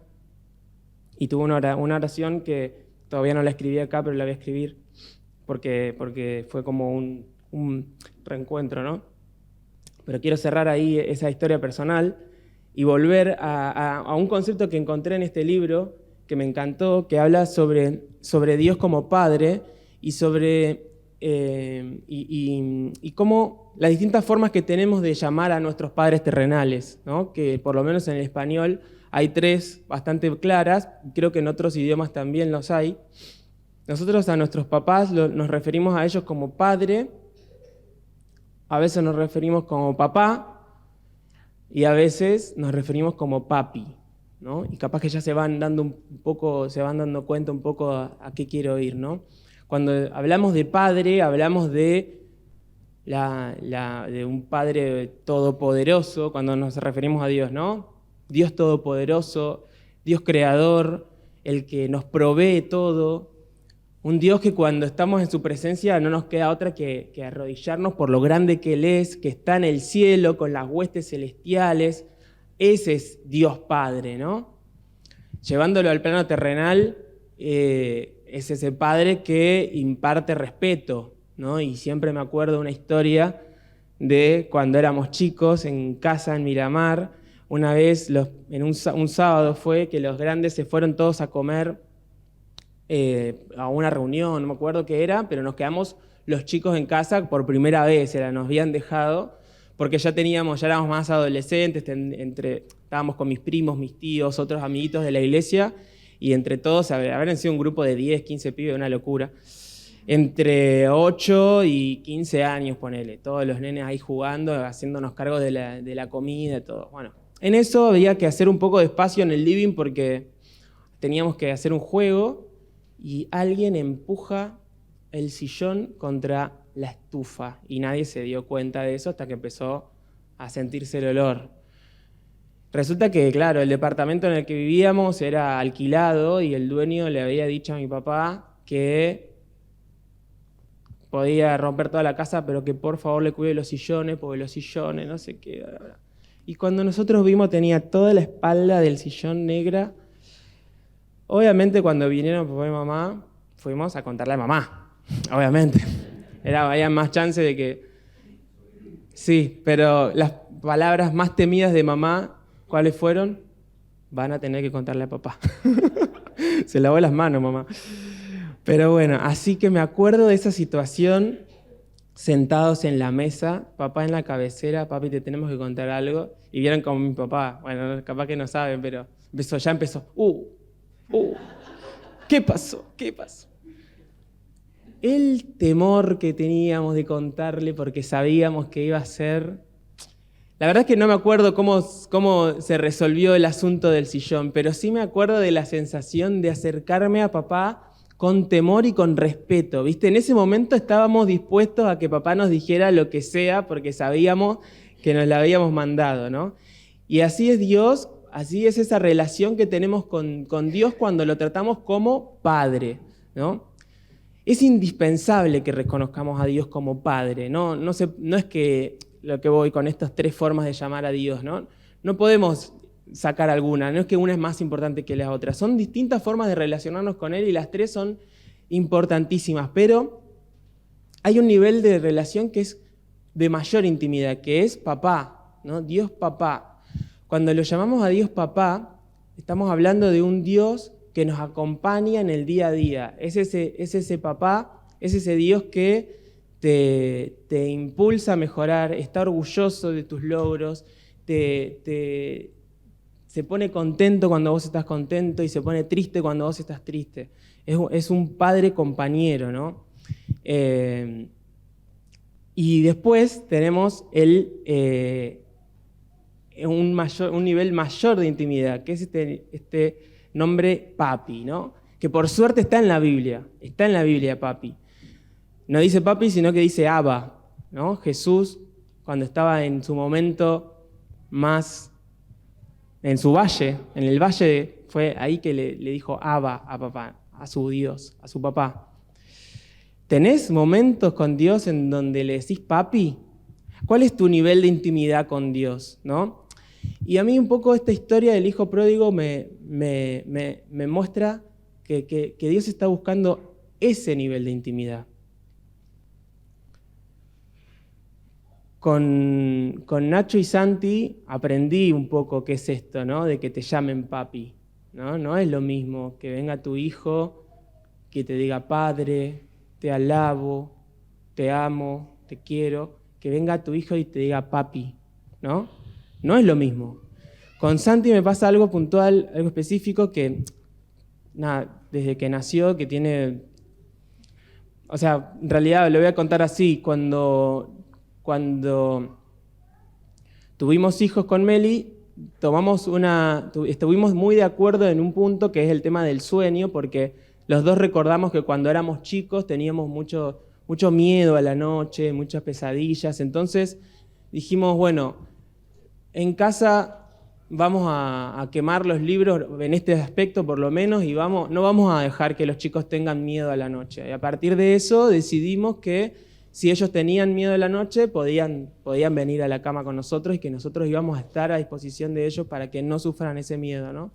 A: y tuve una oración que todavía no la escribí acá, pero la voy a escribir porque fue como un reencuentro, ¿no? Pero quiero cerrar ahí esa historia personal y volver a un concepto que encontré en este libro, que me encantó, que habla sobre Dios como Padre y sobre y cómo las distintas formas que tenemos de llamar a nuestros padres terrenales, ¿no? Que por lo menos en el español hay 3 bastante claras, creo que en otros idiomas también los hay. Nosotros a nuestros papás nos referimos a ellos como padre, a veces nos referimos como papá y a veces nos referimos como papi, ¿no? Y capaz que ya se van dando cuenta un poco a qué quiero ir, ¿no? Cuando hablamos de padre, hablamos de un Padre todopoderoso, cuando nos referimos a Dios, ¿no? Dios todopoderoso, Dios creador, el que nos provee todo, un Dios que cuando estamos en su presencia no nos queda otra que arrodillarnos por lo grande que Él es, que está en el cielo con las huestes celestiales. Ese es Dios Padre, ¿no? Llevándolo al plano terrenal, es ese Padre que imparte respeto, ¿no? Y siempre me acuerdo una historia de cuando éramos chicos en casa en Miramar. Una vez, en un sábado fue que los grandes se fueron todos a comer a una reunión, no me acuerdo qué era, pero nos quedamos los chicos en casa por primera vez, nos habían dejado, porque ya éramos más adolescentes, estábamos con mis primos, mis tíos, otros amiguitos de la iglesia, y entre todos, habrían sido un grupo de 10, 15 pibes, una locura. Entre 8 y 15 años, ponele, todos los nenes ahí jugando, haciéndonos cargo de la comida, todo. Bueno, en eso había que hacer un poco de espacio en el living porque teníamos que hacer un juego y alguien empuja el sillón contra la estufa y nadie se dio cuenta de eso hasta que empezó a sentirse el olor. Resulta que, claro, el departamento en el que vivíamos era alquilado y el dueño le había dicho a mi papá que podía romper toda la casa, pero que por favor le cuide los sillones, porque los sillones, no sé qué. Y cuando nosotros vimos tenía toda la espalda del sillón negra. Obviamente cuando vinieron papá y mamá, fuimos a contarle a mamá, obviamente. Había más chance de que... Sí, pero las palabras más temidas de mamá, ¿cuáles fueron? Van a tener que contarle a papá. Se lavó las manos, mamá. Pero bueno, así que me acuerdo de esa situación, sentados en la mesa, papá en la cabecera, papi, te tenemos que contar algo. Y vieron como mi papá, bueno, capaz que no saben, pero ya empezó. ¿Qué pasó? ¿Qué pasó? El temor que teníamos de contarle porque sabíamos que iba a ser... La verdad es que no me acuerdo cómo se resolvió el asunto del sillón, pero sí me acuerdo de la sensación de acercarme a papá con temor y con respeto, ¿viste? En ese momento estábamos dispuestos a que papá nos dijera lo que sea porque sabíamos que nos la habíamos mandado, ¿no? Y así es Dios, así es esa relación que tenemos con Dios cuando lo tratamos como Padre, ¿no? Es indispensable que reconozcamos a Dios como Padre, no es que lo que voy con estas 3 formas de llamar a Dios, ¿no? No podemos sacar alguna, no es que una es más importante que la otra, son distintas formas de relacionarnos con Él y las 3 son importantísimas, pero hay un nivel de relación que es de mayor intimidad, que es papá, ¿no? Dios papá. Cuando lo llamamos a Dios papá, estamos hablando de un Dios que nos acompaña en el día a día. Es ese papá, es ese Dios que te impulsa a mejorar, está orgulloso de tus logros, se pone contento cuando vos estás contento y se pone triste cuando vos estás triste. Es un padre compañero, ¿no? Y después tenemos un nivel mayor de intimidad, que es este nombre papi, ¿no? Que por suerte está en la Biblia papi. No dice papi, sino que dice Abba, ¿no? Jesús, cuando estaba en su momento más, en su valle, en el valle, fue ahí que le dijo Abba a papá, a su Dios, a su papá. ¿Tenés momentos con Dios en donde le decís papi? ¿Cuál es tu nivel de intimidad con Dios, no? Y a mí un poco esta historia del hijo pródigo me muestra que Dios está buscando ese nivel de intimidad. con Nacho y Santi aprendí un poco qué es esto, ¿no? De que te llamen papi, ¿no? No es lo mismo que venga tu hijo, que te diga padre, te alabo, te amo, te quiero, que venga tu hijo y te diga papi, ¿no? No es lo mismo. Con Santi me pasa algo puntual, algo específico que, nada, desde que nació, que tiene... O sea, en realidad lo voy a contar así, cuando tuvimos hijos con Meli, estuvimos muy de acuerdo en un punto que es el tema del sueño, porque los dos recordamos que cuando éramos chicos teníamos mucho miedo a la noche, muchas pesadillas, entonces dijimos, bueno, en casa vamos a quemar los libros en este aspecto por lo menos y no vamos a dejar que los chicos tengan miedo a la noche. Y a partir de eso decidimos que si ellos tenían miedo a la noche podían venir a la cama con nosotros y que nosotros íbamos a estar a disposición de ellos para que no sufran ese miedo, ¿no?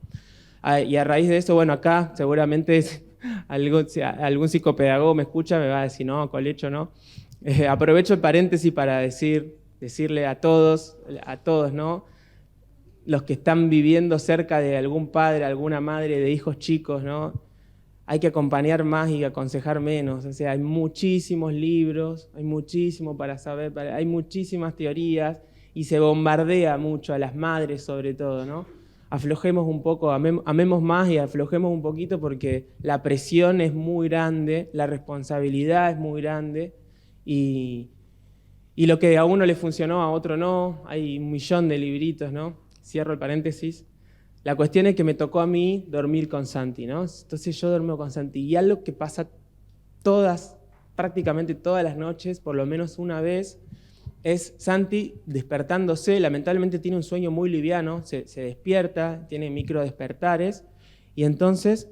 A: Y a raíz de eso, bueno, acá seguramente si algún psicopedagogo me escucha me va a decir, no, colecho, no. Aprovecho el paréntesis para decirle a todos, ¿no? Los que están viviendo cerca de algún padre, alguna madre de hijos chicos, ¿no? Hay que acompañar más y aconsejar menos. O sea, hay muchísimos libros, hay muchísimo para saber, hay muchísimas teorías y se bombardea mucho a las madres sobre todo, ¿no? Aflojemos un poco, amemos más y aflojemos un poquito porque la presión es muy grande, la responsabilidad es muy grande y lo que a uno le funcionó, a otro no. Hay 1.000.000 de libritos, ¿no? Cierro el paréntesis. La cuestión es que me tocó a mí dormir con Santi, ¿no? Entonces yo duermo con Santi. Y algo que pasa prácticamente todas las noches, por lo menos una vez, es Santi despertándose. Lamentablemente tiene un sueño muy liviano, se despierta, tiene micro despertares. Y entonces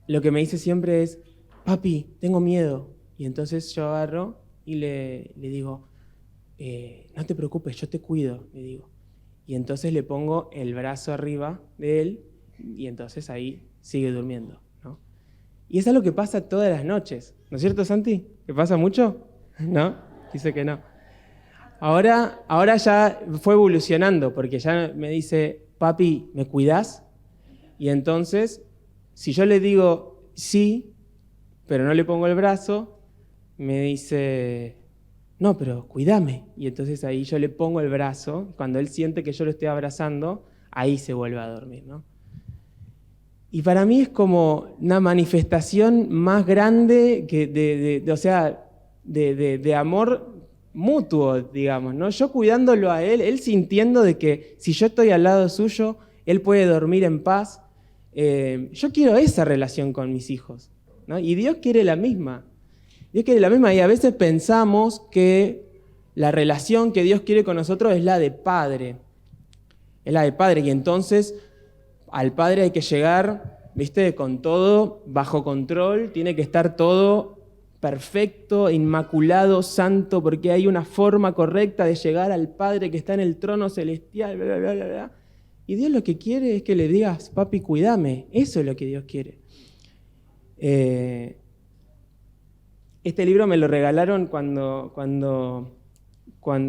A: lo que me dice siempre es, papi, tengo miedo. Y entonces yo agarro y le digo, no te preocupes, yo te cuido, le digo. Y entonces le pongo el brazo arriba de él y entonces ahí sigue durmiendo, ¿no? Y eso es lo que pasa todas las noches, ¿no es cierto, Santi? ¿Que pasa mucho? ¿No? Dice que no. Ahora ya fue evolucionando porque ya me dice, papi, ¿me cuidás? Y entonces, si yo le digo sí, pero no le pongo el brazo, me dice... no, pero cuídame. Y entonces ahí yo le pongo el brazo, cuando él siente que yo lo estoy abrazando, ahí se vuelve a dormir, ¿no? Y para mí es como una manifestación más grande que de amor mutuo, digamos, ¿no? Yo cuidándolo a él sintiendo de que si yo estoy al lado suyo, él puede dormir en paz. Yo quiero esa relación con mis hijos, ¿no? Y Dios quiere la misma. Dios quiere la misma y a veces pensamos que la relación que Dios quiere con nosotros es la de padre. Es la de padre y entonces al padre hay que llegar, ¿viste? Con todo bajo control, tiene que estar todo perfecto, inmaculado, santo, porque hay una forma correcta de llegar al Padre que está en el trono celestial, bla, bla, bla, bla. Y Dios lo que quiere es que le digas, papi, cuídame. Eso es lo que Dios quiere. Este libro me lo regalaron cuando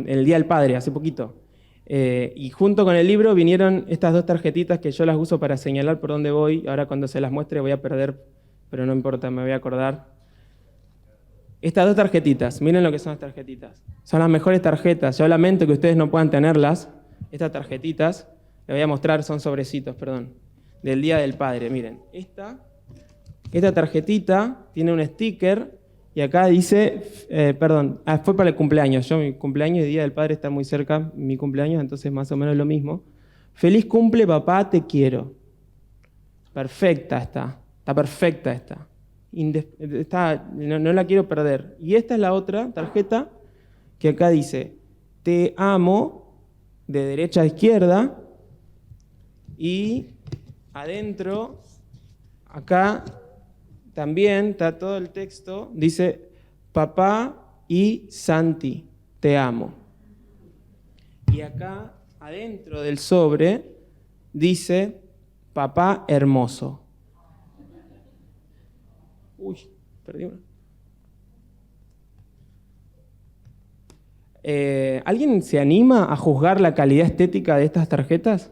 A: el Día del Padre, hace poquito. Y junto con el libro vinieron estas 2 tarjetitas que yo las uso para señalar por dónde voy. Ahora cuando se las muestre voy a perder, pero no importa, me voy a acordar. Estas 2 tarjetitas, miren lo que son las tarjetitas. Son las mejores tarjetas. Yo lamento que ustedes no puedan tenerlas. Estas tarjetitas, les voy a mostrar, son sobrecitos, perdón, del Día del Padre. Miren, esta tarjetita tiene un sticker y acá dice, fue para el cumpleaños. Mi cumpleaños y Día del Padre está muy cerca, mi cumpleaños, entonces más o menos lo mismo. Feliz cumple, papá, te quiero. Perfecta está perfecta esta. No la quiero perder. Y esta es la otra tarjeta que acá dice, te amo, de derecha a izquierda, y adentro, acá también está todo el texto, dice, papá y Santi, te amo. Y acá, adentro del sobre, dice, papá hermoso. Uy, perdí una. ¿Alguien se anima a juzgar la calidad estética de estas tarjetas?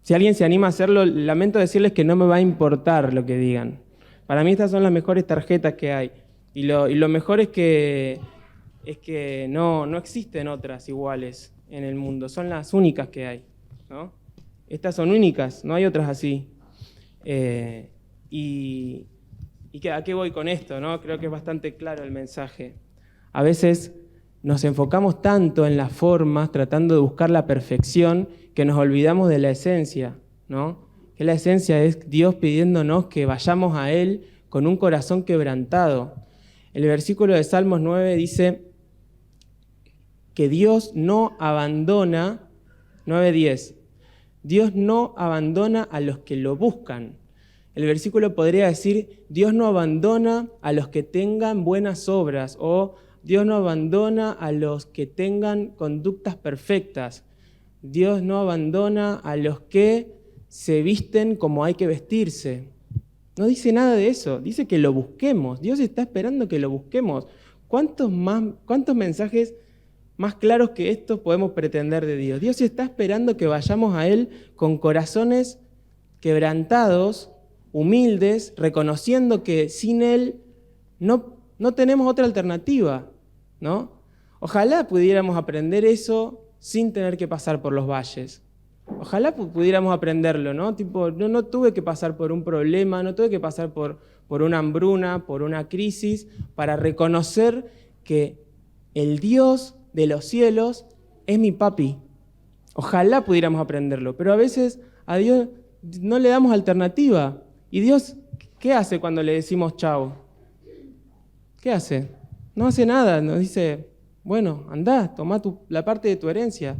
A: Si alguien se anima a hacerlo, lamento decirles que no me va a importar lo que digan. Para mí estas son las mejores tarjetas que hay. Y lo mejor es que no existen otras iguales en el mundo. Son las únicas que hay, ¿no? Estas son únicas, no hay otras así. ¿A qué voy con esto, no? Creo que es bastante claro el mensaje. A veces nos enfocamos tanto en las formas, tratando de buscar la perfección, que nos olvidamos de la esencia, ¿no? Que la esencia es Dios pidiéndonos que vayamos a Él con un corazón quebrantado. El versículo de Salmos 9 dice que Dios no abandona, 9:10, Dios no abandona a los que lo buscan. El versículo podría decir, Dios no abandona a los que tengan buenas obras, o Dios no abandona a los que tengan conductas perfectas. Dios no abandona a los que se visten como hay que vestirse. No dice nada de eso, dice que lo busquemos. Dios está esperando que lo busquemos. ¿Cuántos mensajes más claros que estos podemos pretender de Dios? Dios está esperando que vayamos a Él con corazones quebrantados, humildes, reconociendo que sin Él no tenemos otra alternativa, ¿no? Ojalá pudiéramos aprender eso sin tener que pasar por los valles. Ojalá pudiéramos aprenderlo, ¿no? Tipo, no tuve que pasar por un problema, no tuve que pasar por una hambruna, por una crisis, para reconocer que el Dios de los cielos es mi papi. Ojalá pudiéramos aprenderlo, pero a veces a Dios no le damos alternativa. ¿Y Dios qué hace cuando le decimos chao? ¿Qué hace? No hace nada, nos dice, bueno, andá, tomá la parte de tu herencia.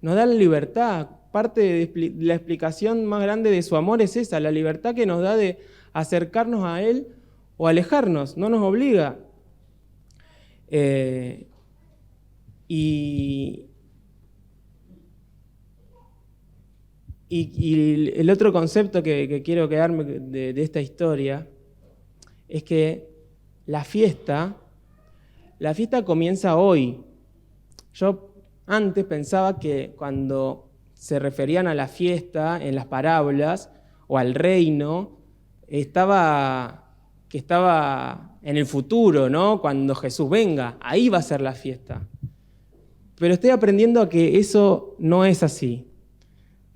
A: Nos da la libertad. Parte de la explicación más grande de su amor es esa, la libertad que nos da de acercarnos a Él o alejarnos, no nos obliga. Y el otro concepto que quiero quedarme de esta historia es que la fiesta comienza hoy. Yo antes pensaba que cuando se referían a la fiesta en las parábolas o al reino, que estaba en el futuro, ¿no? Cuando Jesús venga, ahí va a ser la fiesta. Pero estoy aprendiendo a que eso no es así.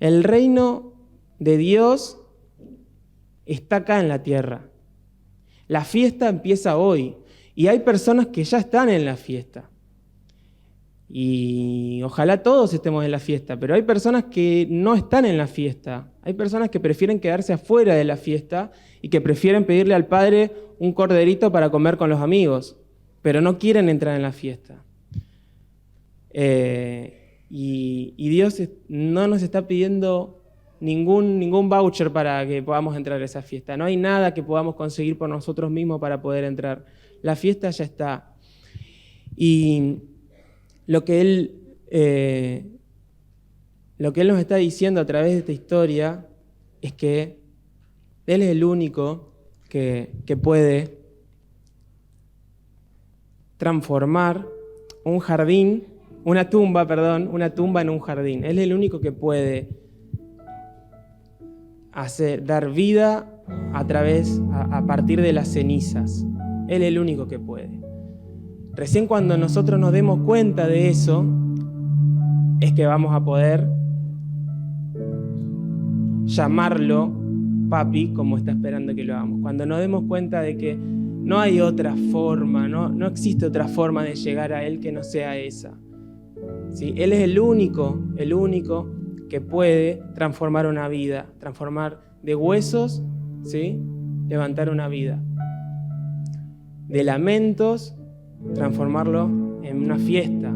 A: El reino de Dios está acá en la tierra. La fiesta empieza hoy y hay personas que ya están en la fiesta. Y ojalá todos estemos en la fiesta, pero hay personas que no están en la fiesta. Hay personas que prefieren quedarse afuera de la fiesta y que prefieren pedirle al Padre un corderito para comer con los amigos, pero no quieren entrar en la fiesta. Y Dios no nos está pidiendo ningún voucher para que podamos entrar a esa fiesta. No hay nada que podamos conseguir por nosotros mismos para poder entrar. La fiesta ya está. Y lo que Él nos está diciendo a través de esta historia es que Él es el único que puede transformar una tumba en un jardín. Él es el único que puede dar vida a partir de las cenizas. Él es el único que puede. Recién cuando nosotros nos demos cuenta de eso, es que vamos a poder llamarlo papi, como está esperando que lo hagamos. Cuando nos demos cuenta de que no hay otra forma, no existe otra forma de llegar a Él que no sea esa. ¿Sí? Él es el único que puede transformar una vida, transformar de huesos, ¿sí? Levantar una vida. De lamentos, transformarlo en una fiesta.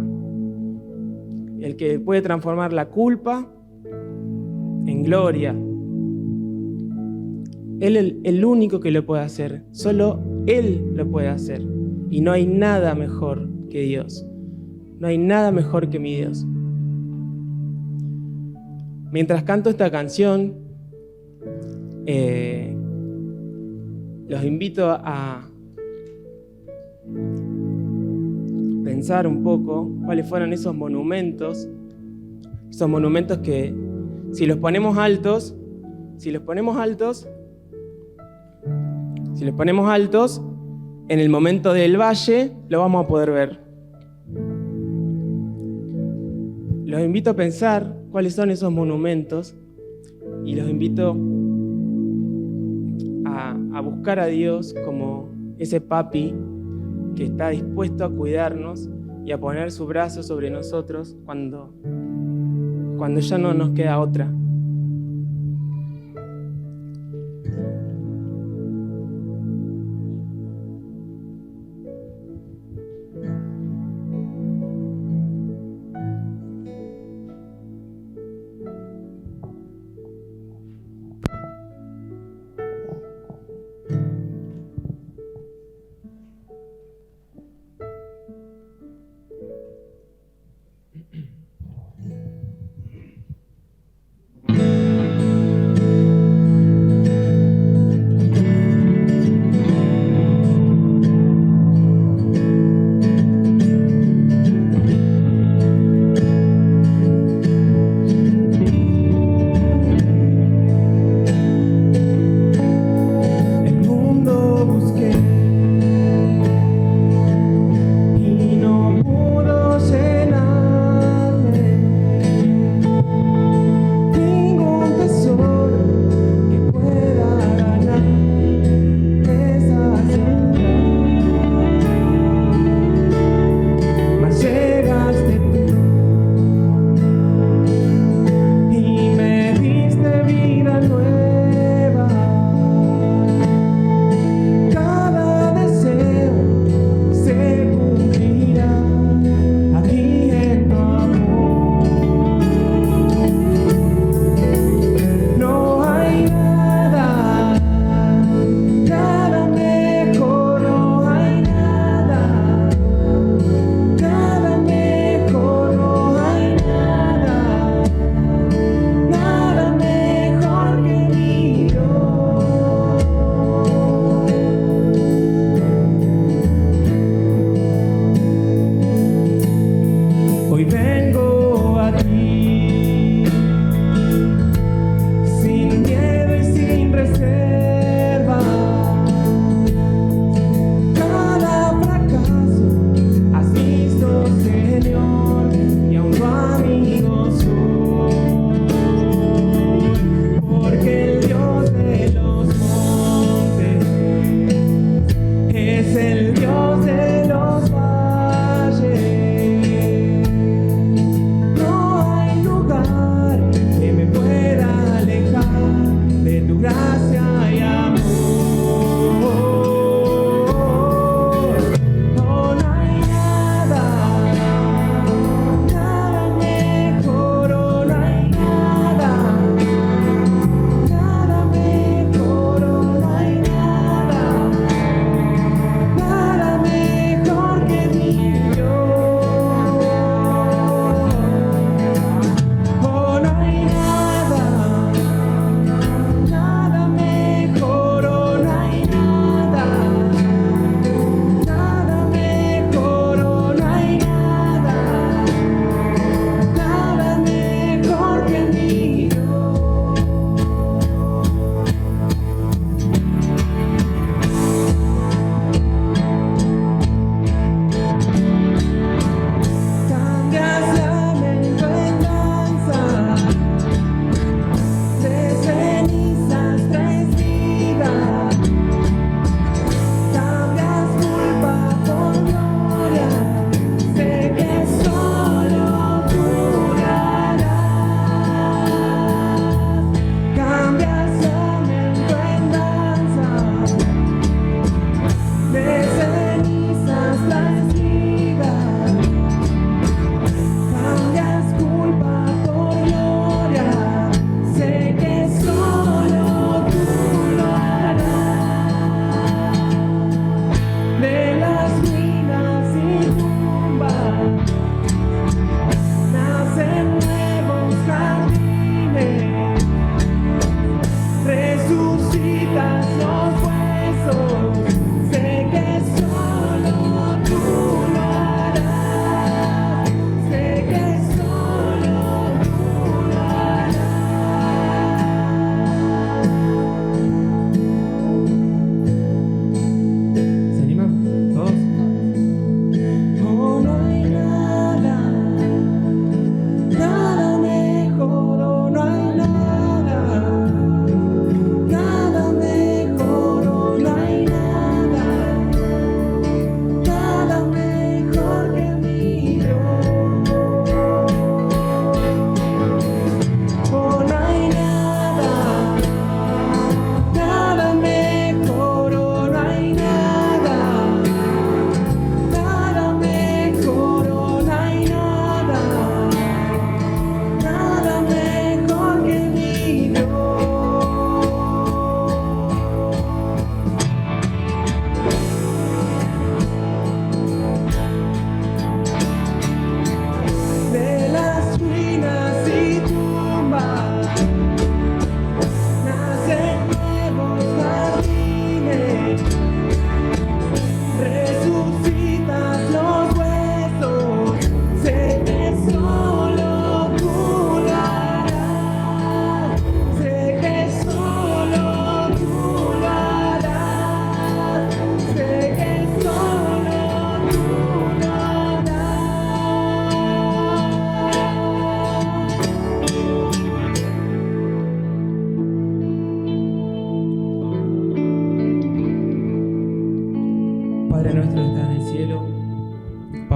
A: El que puede transformar la culpa en gloria. Él es el único que lo puede hacer. Solo Él lo puede hacer. Y no hay nada mejor que Dios. No hay nada mejor que mi Dios. Mientras canto esta canción, los invito a pensar pensar un poco cuáles fueron esos monumentos que si los ponemos altos, en el momento del valle lo vamos a poder ver. Los invito a pensar cuáles son esos monumentos y los invito a buscar a Dios como ese papi que está dispuesto a cuidarnos y a poner su brazo sobre nosotros cuando ya no nos queda otra.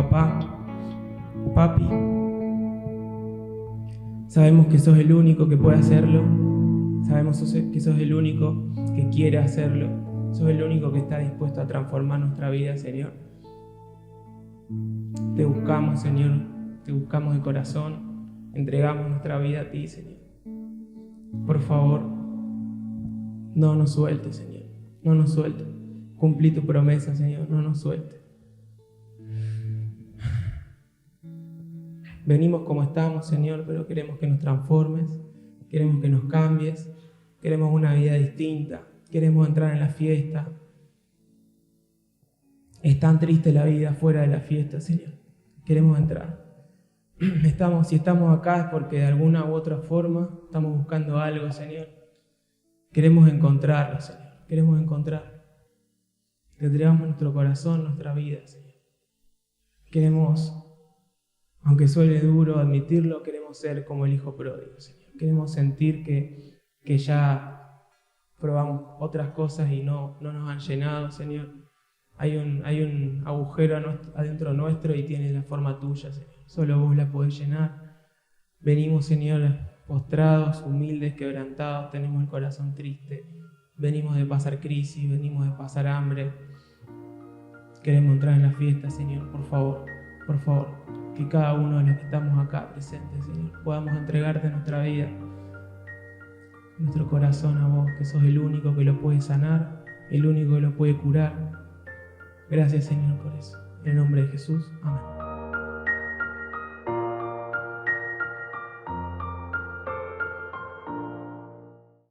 A: papá, papi. Sabemos que sos el único que puede hacerlo. Sabemos que sos el único que quiere hacerlo. Sos el único que está dispuesto a transformar nuestra vida, Señor. Te buscamos, Señor. Te buscamos de corazón. Entregamos nuestra vida a ti, Señor. Por favor, no nos sueltes, Señor. No nos sueltes. Cumplí tu promesa, Señor. No nos sueltes. Venimos como estamos, Señor, pero queremos que nos transformes. Queremos que nos cambies. Queremos una vida distinta. Queremos entrar en la fiesta. Es tan triste la vida fuera de la fiesta, Señor. Queremos entrar. Si estamos acá es porque de alguna u otra forma estamos buscando algo, Señor. Queremos encontrarlo, Señor. Queremos encontrar. Te entregamos nuestro corazón, nuestra vida, Señor. Queremos, aunque suene duro admitirlo, queremos ser como el hijo pródigo, Señor. Queremos sentir que ya probamos otras cosas y no nos han llenado, Señor. Hay un agujero adentro nuestro y tiene la forma tuya, Señor. Solo vos la podés llenar. Venimos, Señor, postrados, humildes, quebrantados. Tenemos el corazón triste. Venimos de pasar crisis, venimos de pasar hambre. Queremos entrar en la fiesta, Señor. Por favor, que cada uno de los que estamos acá presentes, Señor, podamos entregarte nuestra vida, nuestro corazón a vos, que sos el único que lo puede sanar, el único que lo puede curar. Gracias, Señor, por eso. En el nombre de Jesús. Amén.